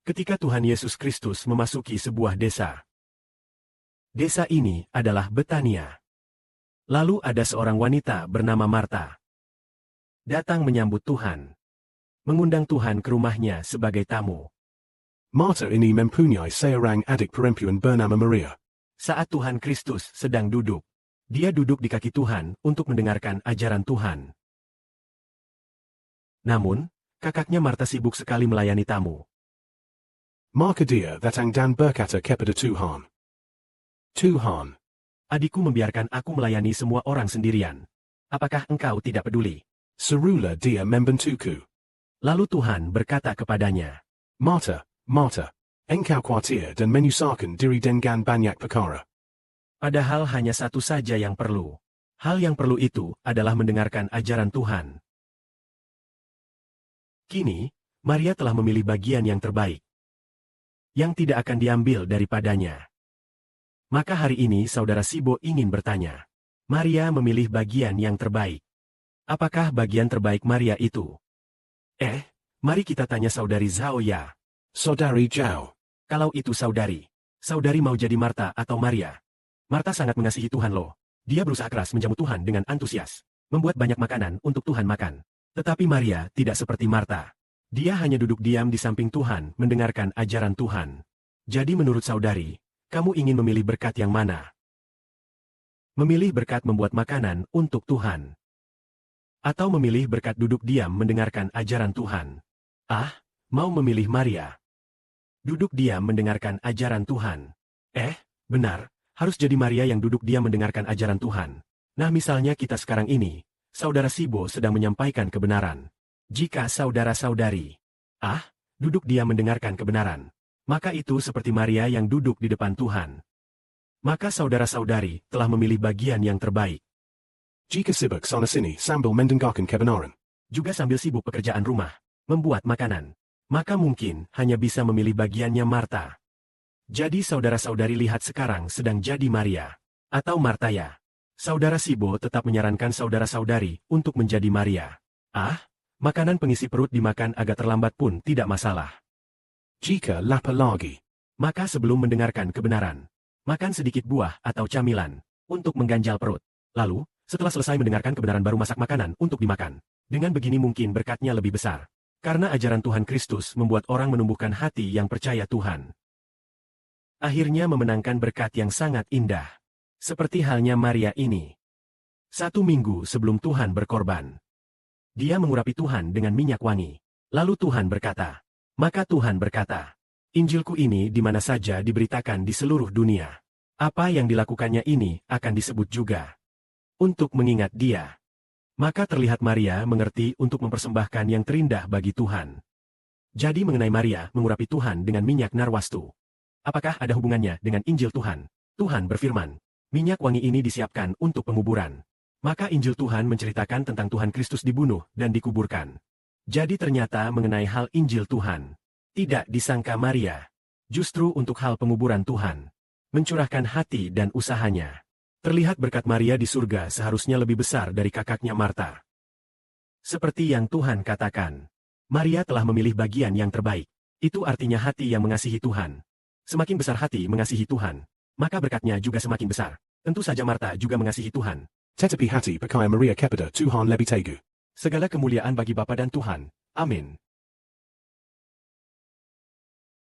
Ketika Tuhan Yesus Kristus memasuki sebuah desa. Desa ini adalah Betania. Lalu ada seorang wanita bernama Marta. Datang menyambut Tuhan. Mengundang Tuhan ke rumahnya sebagai tamu. Marta ini mempunyai seorang adik perempuan bernama Maria. Saat Tuhan Kristus sedang duduk, dia duduk di kaki Tuhan untuk mendengarkan ajaran Tuhan. Namun, kakaknya Marta sibuk sekali melayani tamu. Maka dia datang dan berkata kepada Tuhan. Tuhan, Adikku membiarkan aku melayani semua orang sendirian. Apakah engkau tidak peduli? serulah dia membantuku. Lalu Tuhan berkata kepadanya, Marta, Marta, engkau khawatir dan menyusahkan diri dengan banyak perkara. padahal hanya satu saja yang perlu. Hal yang perlu itu adalah mendengarkan ajaran Tuhan. Kini, Maria telah memilih bagian yang terbaik, yang tidak akan diambil daripadanya. Maka hari ini saudara Sibo ingin bertanya, Maria memilih bagian yang terbaik. Apakah bagian terbaik Maria itu? Mari kita tanya saudari Zhaoya. Saudari Zhao, Kalau itu saudari mau jadi Marta atau Maria? Marta sangat mengasihi Tuhan loh. Dia berusaha keras menjamu Tuhan dengan antusias, membuat banyak makanan untuk Tuhan makan. Tetapi Maria tidak seperti Marta. Dia hanya duduk diam di samping Tuhan mendengarkan ajaran Tuhan. Jadi menurut saudari, kamu ingin memilih berkat yang mana? Memilih berkat membuat makanan untuk Tuhan? Atau memilih berkat duduk diam mendengarkan ajaran Tuhan? Mau memilih Maria. Duduk diam mendengarkan ajaran Tuhan. Benar, harus jadi Maria yang duduk diam mendengarkan ajaran Tuhan. Nah misalnya kita sekarang ini, saudara Sibo sedang menyampaikan kebenaran. Jika saudara-saudari, duduk diam mendengarkan kebenaran, maka itu seperti Maria yang duduk di depan Tuhan. Maka saudara-saudari telah memilih bagian yang terbaik. jika sibuk sana sini sambil mendengarkan kebenaran, Juga sambil sibuk pekerjaan rumah, membuat makanan, maka mungkin hanya bisa memilih bagiannya Marta. Jadi saudara-saudari lihat sekarang sedang jadi Maria atau Marta ya. Saudara Sibo tetap menyarankan saudara-saudari untuk menjadi Maria. Makanan pengisi perut dimakan agak terlambat pun tidak masalah. jika lapar lagi, Maka sebelum mendengarkan kebenaran, makan sedikit buah atau camilan untuk mengganjal perut. Lalu, setelah selesai mendengarkan kebenaran baru masak makanan untuk dimakan. Dengan begini mungkin berkatnya lebih besar. Karena ajaran Tuhan Kristus membuat orang menumbuhkan hati yang percaya Tuhan. Akhirnya memenangkan berkat yang sangat indah. Seperti halnya Maria ini. 1 minggu sebelum Tuhan berkorban, dia mengurapi Tuhan dengan minyak wangi. Lalu Tuhan berkata, maka Tuhan berkata, Injilku ini di mana saja diberitakan di seluruh dunia. Apa yang dilakukannya ini akan disebut juga untuk mengingat dia. Maka terlihat Maria mengerti untuk mempersembahkan yang terindah bagi Tuhan. Jadi mengenai Maria mengurapi Tuhan dengan minyak narwastu. Apakah ada hubungannya dengan Injil Tuhan? Tuhan berfirman, minyak wangi ini disiapkan untuk penguburan. Maka Injil Tuhan menceritakan tentang Tuhan Kristus dibunuh dan dikuburkan. Jadi ternyata mengenai hal Injil Tuhan, tidak disangka Maria. Justru untuk hal penguburan Tuhan, mencurahkan hati dan usahanya. Terlihat berkat Maria di surga seharusnya lebih besar dari kakaknya Marta. Seperti yang Tuhan katakan, Maria telah memilih bagian yang terbaik. Itu artinya hati yang mengasihi Tuhan. Semakin besar hati mengasihi Tuhan, maka berkatnya juga semakin besar. Tentu saja Marta juga mengasihi Tuhan. tetapi hati percaya Maria kepada Tuhan lebih teguh. Segala kemuliaan bagi Bapa dan Tuhan. Amin.